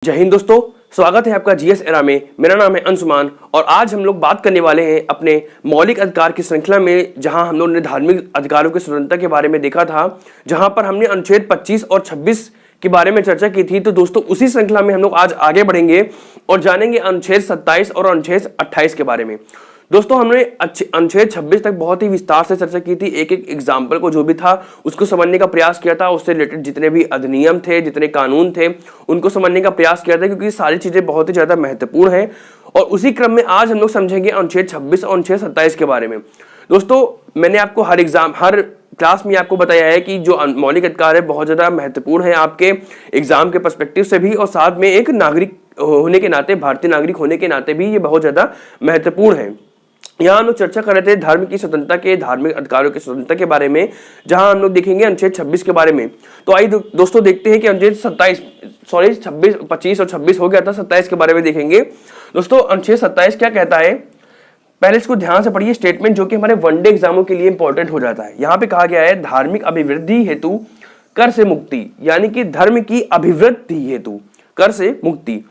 जय हिंद दोस्तों, स्वागत है आपका जीएस एरा में। मेरा नाम है अंशुमान और आज हम लोग बात करने वाले हैं अपने मौलिक अधिकार की श्रृंखला में, जहां हम लोगों ने धार्मिक अधिकारों की स्वतंत्रता के बारे में देखा था, जहां पर हमने अनुच्छेद 25 और 26 के बारे में चर्चा की थी। तो दोस्तों उसी श्रृंखला में हम लोग आज आगे बढ़ेंगे और जानेंगे अनुच्छेद 27 और अनुच्छेद 28 के बारे में। दोस्तों हमने अनुच्छेद 26 तक बहुत ही विस्तार से चर्चा की थी, एक एक एग्जाम्पल को जो भी था उसको समझने का प्रयास किया था, उससे रिलेटेड जितने भी अधिनियम थे, जितने कानून थे, उनको समझने का प्रयास किया था, क्योंकि सारी चीजें बहुत ही ज्यादा महत्वपूर्ण हैं। और उसी क्रम में आज हम लोग समझेंगे अनुच्छेद 26 और अनुच्छेद 27 के बारे में। दोस्तों मैंने आपको हर क्लास में आपको बताया है कि जो मौलिक अधिकार है बहुत ज्यादा महत्वपूर्ण है आपके एग्जाम के पर्सपेक्टिव से भी, और साथ में एक नागरिक होने के नाते, भारतीय नागरिक होने के नाते भी ये बहुत ज्यादा महत्वपूर्ण है। यहाँ हम लोग चर्चा कर रहे थे धर्म की स्वतंत्रता के, धार्मिक अधिकारों की स्वतंत्रता के बारे में, जहां हम लोग देखेंगे अनुच्छेद 26 के बारे में। तो आइए दोस्तों देखते हैं कि अनुच्छेद 25 और 26 हो गया था, 27 के बारे में देखेंगे। दोस्तों अनुच्छेद 27 क्या कहता है, पहले इसको ध्यान से पढ़िए स्टेटमेंट, जो कि हमारे वनडे एग्जामों के लिए इंपॉर्टेंट हो जाता है। यहाँ पे कहा गया है धार्मिक अभिवृद्धि हेतु कर से मुक्ति, यानी कि धर्म की अभिवृद्धि हेतु कर से मुक्ति।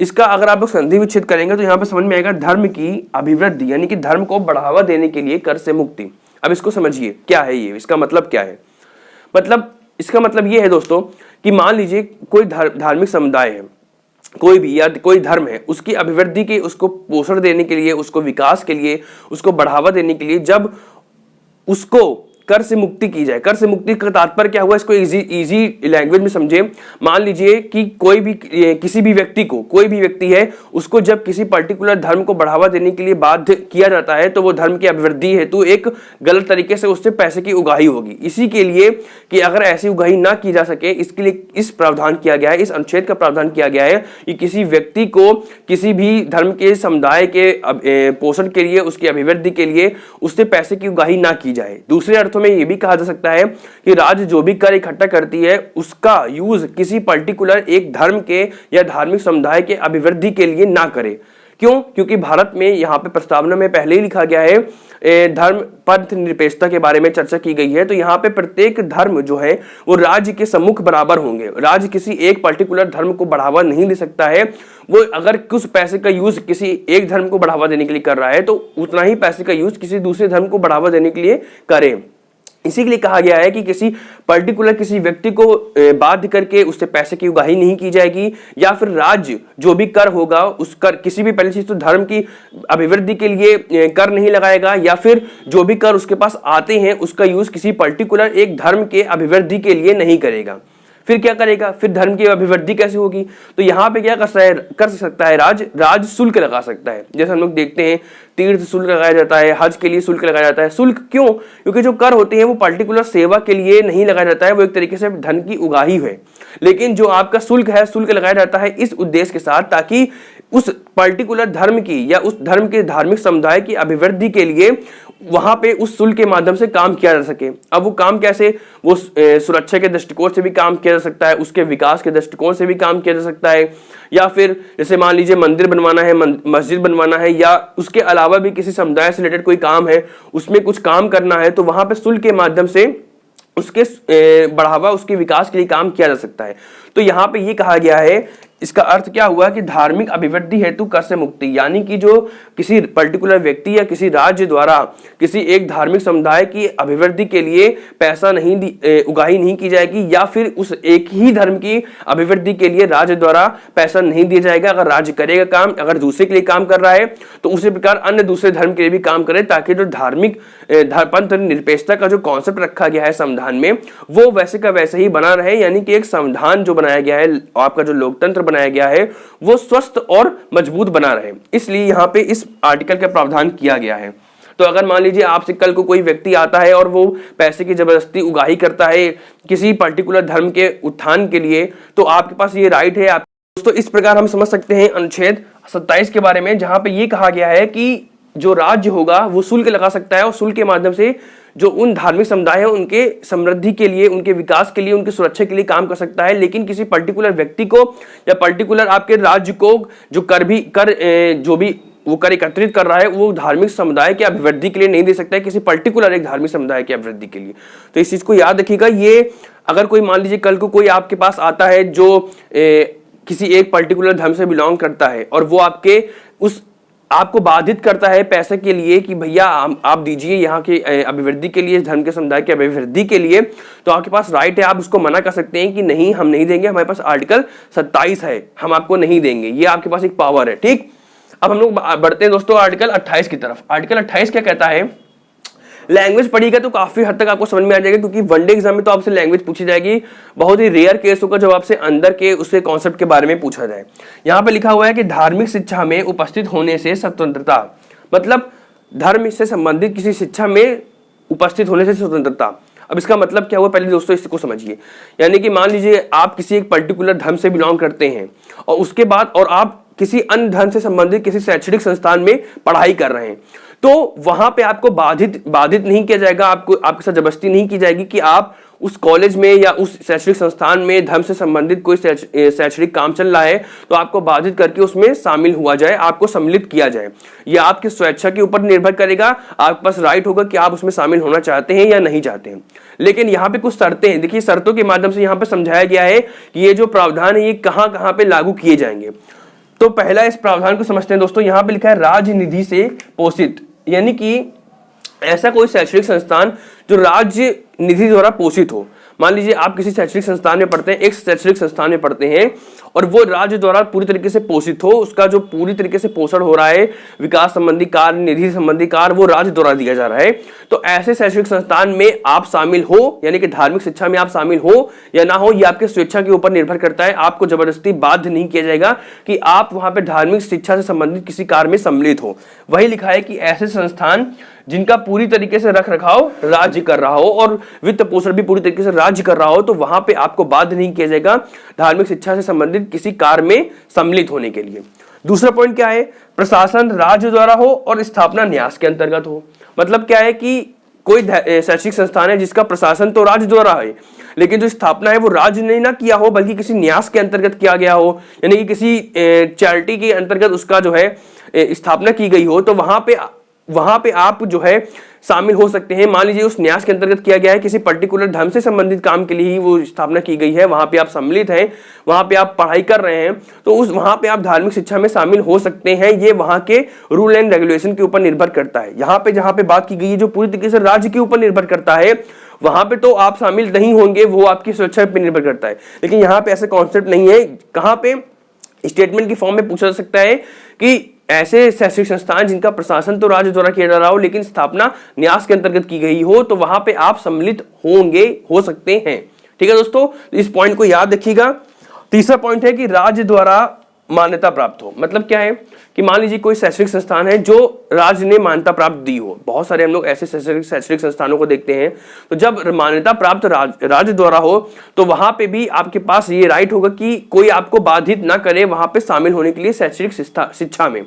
इसका अगर आप लोग संधि विच्छेद करेंगे तो यहाँ पे समझ में आएगा धर्म की अभिवृद्धि, यानी कि धर्म को बढ़ावा देने के लिए कर से मुक्ति। अब इसको समझिए क्या है ये, इसका मतलब क्या है। इसका मतलब ये है दोस्तों कि मान लीजिए कोई धार्मिक समुदाय है, कोई भी या कोई धर्म है, उसकी अभिवृद्धि के, उसको पोषण देने के लिए, उसको विकास के लिए, उसको बढ़ावा देने के लिए जब उसको कर से मुक्ति की जाए। कर से मुक्ति का तात्पर्य क्या हुआ, इसको इजी लैंग्वेज में समझे। मान लीजिए कि कोई भी किसी भी व्यक्ति को, कोई भी व्यक्ति है, उसको जब किसी पर्टिकुलर धर्म को बढ़ावा देने के लिए बाध्य किया जाता है तो वो धर्म की अभिवृद्धि हेतु एक गलत तरीके से उससे पैसे की उगाही होगी। इसी के लिए कि अगर ऐसी उगाही ना की जा सके, इसके लिए इस प्रावधान किया गया है, इस अनुच्छेद का प्रावधान किया गया है कि किसी व्यक्ति को किसी भी धर्म के समुदाय के पोषण के लिए, उसकी अभिवृद्धि के लिए उससे पैसे की उगाही ना की जाए। दूसरे में यह भी कहा जा सकता है कि राज्य जो भी कर इकट्ठा करती है उसका यूज किसी पर्टिकुलर एक धर्म के या धार्मिक समुदाय के अभिवृद्धि के लिए ना करे। क्यों? क्योंकि भारत में यहाँ पे प्रस्तावना में पहले ही लिखा गया है, धर्म पंथ निरपेक्षता के बारे में चर्चा की गई है। तो यहाँ पे प्रत्येक धर्म जो है वो राज्य के सम्मुख बराबर होंगे। राज्य किसी एक पर्टिकुलर धर्म को बढ़ावा नहीं दे सकता है। वो अगर कुछ पैसे का यूज किसी एक धर्म को बढ़ावा देने के लिए कर रहा है तो उतना ही पैसे का यूज किसी दूसरे धर्म को बढ़ावा देने के लिए करे। इसी के लिए कहा गया है कि किसी पर्टिकुलर किसी व्यक्ति को बाध्य करके उससे पैसे की उगाही नहीं की जाएगी, या फिर राज्य जो भी कर होगा उस कर, किसी भी पहली चीज तो धर्म की अभिवृद्धि के लिए कर नहीं लगाएगा, या फिर जो भी कर उसके पास आते हैं उसका यूज किसी पर्टिकुलर एक धर्म के अभिवृद्धि के लिए नहीं करेगा। फिर क्या करेगा, फिर धर्म की अभिवृद्धि कैसे होगी? तो यहाँ पे क्या कर सकता है राज शुल्क लगा सकता है। जैसे हम लोग देखते हैं तीर्थ शुल्क लगाया जाता है, हज के लिए शुल्क लगाया जाता है। शुल्क क्यों? क्योंकि जो कर होते हैं वो पर्टिकुलर सेवा के लिए नहीं लगाया जाता है, वो एक तरीके से धन की उगाही है। लेकिन जो आपका शुल्क है, शुल्क लगाया जाता है इस उद्देश्य के साथ ताकि उस पर्टिकुलर धर्म की या उस धर्म के धार्मिक समुदाय की अभिवृद्धि के लिए वहां पे उस शुल्क के माध्यम से काम किया जा सके। अब वो काम कैसे, वो सुरक्षा के दृष्टिकोण से भी काम किया जा सकता है, उसके विकास के दृष्टिकोण से भी काम किया जा सकता है, या फिर जैसे मान लीजिए मंदिर बनवाना है, मस्जिद बनवाना है, या उसके अलावा भी किसी समुदाय से रिलेटेड कोई काम है, उसमें कुछ काम करना है, तो वहां पे शुल्क के माध्यम से उसके बढ़ावा, उसके विकास के लिए काम किया जा सकता है। तो यहाँ पे ये कहा गया है, इसका अर्थ क्या हुआ कि धार्मिक अभिवृद्धि हेतु कर से मुक्ति, यानी कि जो किसी पर्टिकुलर व्यक्ति या किसी राज्य द्वारा किसी एक धार्मिक समुदाय की अभिवृद्धि के लिए पैसा उगाही नहीं की जाएगी, या फिर उस एक ही धर्म की अभिवृद्धि के लिए राज्य द्वारा पैसा नहीं दिया जाएगा। अगर राज्य करेगा काम, अगर दूसरे के लिए काम कर रहा है तो उसी प्रकार अन्य दूसरे धर्म के लिए भी काम करे, ताकि जो धार्मिक पंथ निरपेक्षता का जो कॉन्सेप्ट रखा गया है संविधान में वो वैसे का वैसे ही बना रहे। यानी कि एक संविधान जो बनाया गया है, आपका जो लोकतंत्र बनाया गया है, वो स्वस्थ और मजबूत बना रहे, इसलिए यहाँ पे इस आर्टिकल का प्रावधान किया गया है। तो अगर मान लीजिए आपसे कल को कोई व्यक्ति आता है और वो पैसे की जबरदस्ती उगाही करता है किसी पर्टिकुलर धर्म के उत्थान के लिए, तो आपके पास ये राइट है। दोस्तों इस प्रकार हम समझ सकते हैं अनुच्छेद 27 के बारे में, जहां पे ये कहा गया है कि जो राज्य होगा वो शुल्क लगा सकता है, और शुल्क के माध्यम से जो उन धार्मिक समुदाय है उनके समृद्धि के लिए, उनके विकास के लिए, उनकी सुरक्षा के लिए काम कर सकता है। लेकिन किसी पर्टिकुलर व्यक्ति को या पर्टिकुलर आपके राज्य को जो जो भी वो कर एकत्रित कर रहा है वो धार्मिक समुदाय की अभिवृद्धि के लिए नहीं दे सकता है, किसी पर्टिकुलर एक धार्मिक समुदाय की अभिवृद्धि के लिए। तो इस चीज को याद रखिएगा। ये अगर कोई मान लीजिए कल को कोई आपके पास आता है जो किसी एक पर्टिकुलर धर्म से बिलोंग करता है और वो आपको बाधित करता है पैसे के लिए कि भैया आप दीजिए यहाँ के अभिवृद्धि के लिए, धर्म के समुदाय की अभिवृद्धि के लिए, तो आपके पास राइट है, आप उसको मना कर सकते हैं कि नहीं हम नहीं देंगे, हमारे पास आर्टिकल 27 है, हम आपको नहीं देंगे। ये आपके पास एक पावर है। ठीक, अब हम लोग बढ़ते हैं दोस्तों आर्टिकल 28 की तरफ। आर्टिकल 28 क्या कहता है? लैंग्वेज पढ़िएगा तो काफी हद तक आपको समझ में आ जाएगा, क्योंकि वनडे एग्जाम में तो आपसे लैंग्वेज पूछी जाएगी। बहुत ही रेयर केस होगा जब आपसे अंदर के उसके कॉन्सेप्ट के बारे में पूछा जाए। यहाँ पे लिखा हुआ है कि धार्मिक शिक्षा में उपस्थित होने से स्वतंत्रता, मतलब धर्म से संबंधित किसी शिक्षा में उपस्थित होने से स्वतंत्रता। अब इसका मतलब क्या हुआ, पहले दोस्तों इसको समझिए। यानी कि मान लीजिए आप किसी एक पर्टिकुलर धर्म से बिलोंग करते हैं और उसके बाद और आप किसी अन्य धर्म से संबंधित किसी शैक्षणिक संस्थान में पढ़ाई कर रहे हैं, तो वहां पे आपको बाधित नहीं किया जाएगा, आपके साथ जबरदस्ती नहीं की जाएगी कि आप उस कॉलेज में या उस शैक्षणिक संस्थान में धर्म से संबंधित कोई शैक्षणिक काम चल रहा है तो आपको बाधित करके उसमें शामिल हुआ जाए, आपको सम्मिलित किया जाए। यह आपकी स्वेच्छा के ऊपर निर्भर करेगा, आपके पास राइट होगा कि आप उसमें शामिल होना चाहते हैं या नहीं चाहते हैं। लेकिन यहाँ पे कुछ शर्तें हैं। देखिए, शर्तों के माध्यम से यहाँ पे समझाया गया है कि ये जो प्रावधान है ये कहाँ कहाँ पे लागू किए जाएंगे। तो पहला इस प्रावधान को समझते हैं दोस्तों। यहाँ पे लिखा है राज्य निधि से पोषित, यानी कि ऐसा कोई शैक्षणिक संस्थान जो राज्य निधि द्वारा पोषित हो। मान लीजिए आप किसी शैक्षणिक संस्थान में पढ़ते हैं, एक शैक्षणिक संस्थान में पढ़ते हैं और वो राज्य द्वारा पूरी तरीके से पोषित हो, उसका जो पूरी तरीके से पोषण हो रहा है, विकास संबंधी कार्य, निधि संबंधी कार्य, वो राज्य द्वारा दिया जा रहा है। तो ऐसे शैक्षणिक संस्थान में आप शामिल हो, यानी कि धार्मिक शिक्षा में आप शामिल हो या ना हो, ये आपके स्वेच्छा के ऊपर निर्भर करता है। आपको जबरदस्ती बाध्य नहीं किया जाएगा कि आप वहां पर धार्मिक शिक्षा से संबंधित किसी कार्य में सम्मिलित हो। वही लिखा है कि ऐसे संस्थान जिनका पूरी तरीके से रख रखाव राज्य कर रहा हो और वित्त पोषण भी पूरी तरीके से राज्य कर रहा हो, तो वहां पे आपको बाध्य नहीं किया जाएगा धार्मिक शिक्षा से संबंधित किसी कार्य में सम्मिलित होने के लिए। दूसरा पॉइंट क्या है? प्रशासन राज्य द्वारा हो और स्थापना न्यास के अंतर्गत हो। मतलब क्या है कि कोई शैक्षिक संस्थान है जिसका प्रशासन तो राज्य द्वारा है, लेकिन जो स्थापना है वो राज्य ने ना किया हो बल्कि किसी न्यास के अंतर्गत किया गया हो, यानी कि किसी चैरिटी के अंतर्गत उसका जो है स्थापना की गई हो, तो वहां पे आप जो है शामिल हो सकते हैं। मान लीजिए उस न्यास के अंतर्गत किया गया है, किसी पर्टिकुलर धर्म से संबंधित काम के लिए ही वो स्थापना की गई है, वहां पे आप सम्मिलित हैं, वहां पे आप पढ़ाई कर रहे हैं, तो वहां पे आप धार्मिक शिक्षा में शामिल हो सकते हैं। ये वहां के रूल एंड रेगुलेशन के ऊपर निर्भर करता है। यहाँ पे जहां पे बात की गई है जो पूरी तरीके से राज्य के ऊपर निर्भर करता है, वहां पे तो आप शामिल नहीं होंगे, वो आपकी स्वेच्छा पर निर्भर करता है। लेकिन यहाँ पे ऐसा कॉन्सेप्ट नहीं है। कहाँ पे स्टेटमेंट की फॉर्म में पूछा जा सकता है कि ऐसे शैक्षणिक संस्थान जिनका प्रशासन तो राज्य द्वारा किया जा रहा हो लेकिन स्थापना न्यास के अंतर्गत की गई हो, तो वहां पे आप सम्मिलित हो सकते हैं। ठीक है दोस्तों, इस पॉइंट को याद रखिएगा। तीसरा पॉइंट है कि राज्य द्वारा मान्यता प्राप्त हो। मतलब क्या है कि मान लीजिए कोई शैक्षणिक संस्थान है जो राज्य ने मान्यता प्राप्त दी हो। बहुत सारे हम लोग ऐसे शैक्षणिक संस्थानों को देखते हैं। तो जब मान्यता प्राप्त राज्य द्वारा हो तो वहां पे भी आपके पास ये राइट होगा कि कोई आपको बाधित ना करे वहां पे शामिल होने के लिए शैक्षणिक शिक्षा में।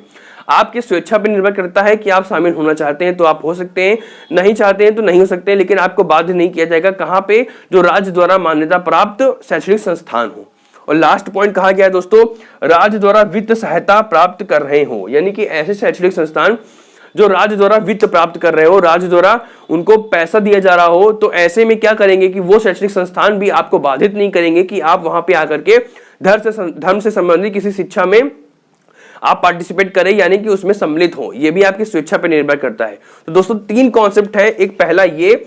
आपकी स्वेच्छा पर निर्भर करता है कि आप शामिल होना चाहते हैं तो आप हो सकते हैं, नहीं चाहते हैं तो नहीं हो सकते, लेकिन आपको बाध्य नहीं किया जाएगा। कहाँ पे? जो राज्य द्वारा मान्यता प्राप्त शैक्षणिक संस्थान हो। और लास्ट पॉइंट कहा गया है दोस्तों, राज्य द्वारा वित्त सहायता प्राप्त कर रहे हो, यानी कि ऐसे शैक्षणिक संस्थान जो राज्य द्वारा वित्त प्राप्त कर रहे हो, राज्य द्वारा उनको पैसा दिया जा रहा हो, तो ऐसे में क्या करेंगे कि वो शैक्षणिक संस्थान भी आपको बाधित नहीं करेंगे कि आप वहां पे आकर के धर्म से संबंधित किसी शिक्षा में आप पार्टिसिपेट करें, यानी कि उसमें सम्मिलित हो। ये भी आपकी स्वेच्छा पर निर्भर करता है। तो दोस्तों 3 कॉन्सेप्ट है, एक पहला ये,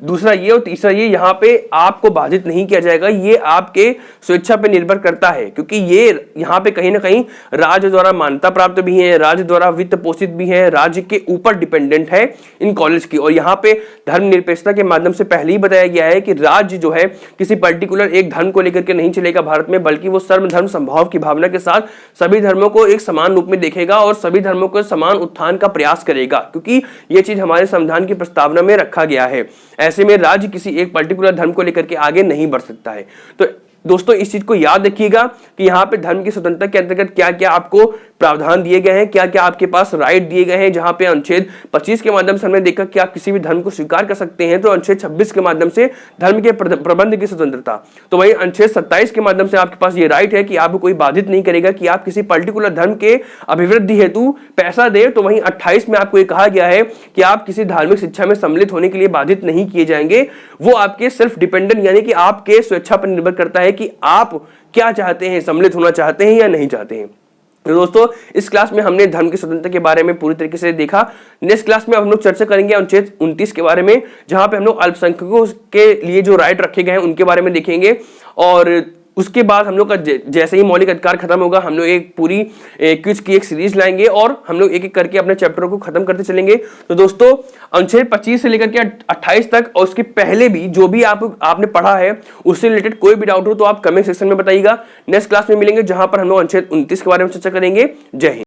दूसरा ये और तीसरा ये। यहाँ पे आपको बाधित नहीं किया जाएगा, ये आपके स्वेच्छा पे निर्भर करता है, क्योंकि ये यहाँ पे कहीं ना कहीं राज्य द्वारा मान्यता प्राप्त भी है, राज्य द्वारा वित्त पोषित भी है, राज्य के ऊपर डिपेंडेंट है इन कॉलेज की। और यहाँ पे धर्मनिरपेक्षता के माध्यम से पहले ही बताया गया है कि राज्य जो है किसी पर्टिकुलर एक धर्म को लेकर के नहीं चलेगा भारत में, बल्कि वो सर्वधर्म संभाव की भावना के साथ सभी धर्मों को एक समान रूप में देखेगा और सभी धर्मों को समान उत्थान का प्रयास करेगा, क्योंकि ये चीज हमारे संविधान की प्रस्तावना में रखा गया है। ऐसे में राज्य किसी एक पर्टिकुलर धर्म को लेकर के आगे नहीं बढ़ सकता है। तो दोस्तों इस चीज को याद रखिएगा कि यहाँ पे धर्म की स्वतंत्रता के अंतर्गत क्या क्या आपको प्रावधान दिए गए हैं, क्या क्या आपके पास राइट दिए गए हैं। जहां पे अनुच्छेद 25 के माध्यम से हमने देखा कि आप किसी भी धर्म को स्वीकार कर सकते हैं, तो अनुच्छेद 26 के माध्यम से धर्म के प्रबंध की स्वतंत्रता। तो वही अनुच्छेद 27 के माध्यम से आपके पास ये राइट है कि आपको कोई बाधित नहीं करेगा कि आप किसी पर्टिकुलर धर्म के अभिवृद्धि हेतु पैसा दे। तो वहीं 28 में आपको ये कहा गया है कि आप किसी धार्मिक शिक्षा में सम्मिलित होने के लिए बाधित नहीं किए जाएंगे। वो आपके सेल्फ डिपेंडेंट, यानी कि आपके स्वेच्छा पर निर्भर करता है है कि आप क्या चाहते हैं, सम्मिलित होना चाहते हैं या नहीं चाहते हैं। तो दोस्तों इस क्लास में हमने धर्म की स्वतंत्रता के बारे में पूरी तरीके से देखा। नेक्स्ट क्लास में हम लोग चर्चा करेंगे अनुच्छेद 29 के बारे में, जहां पे हम लोग अल्पसंख्यकों के लिए जो राइट रखे गए हैं उनके बारे में देखेंगे। और उसके बाद हम लोग का जैसे ही मौलिक अधिकार खत्म होगा, हम लोग एक पूरी क्विज की एक सीरीज लाएंगे और हम लोग एक एक करके अपने चैप्टरों को खत्म करते चलेंगे। तो दोस्तों अनुच्छेद 25 से लेकर के 28 तक और उसके पहले भी जो भी आपने पढ़ा है उससे रिलेटेड कोई भी डाउट हो तो आप कमेंट सेक्शन में बताइएगा। नेक्स्ट क्लास में मिलेंगे जहां पर हम लोग अनुच्छेद 29 के बारे में चर्चा करेंगे। जय हिंद।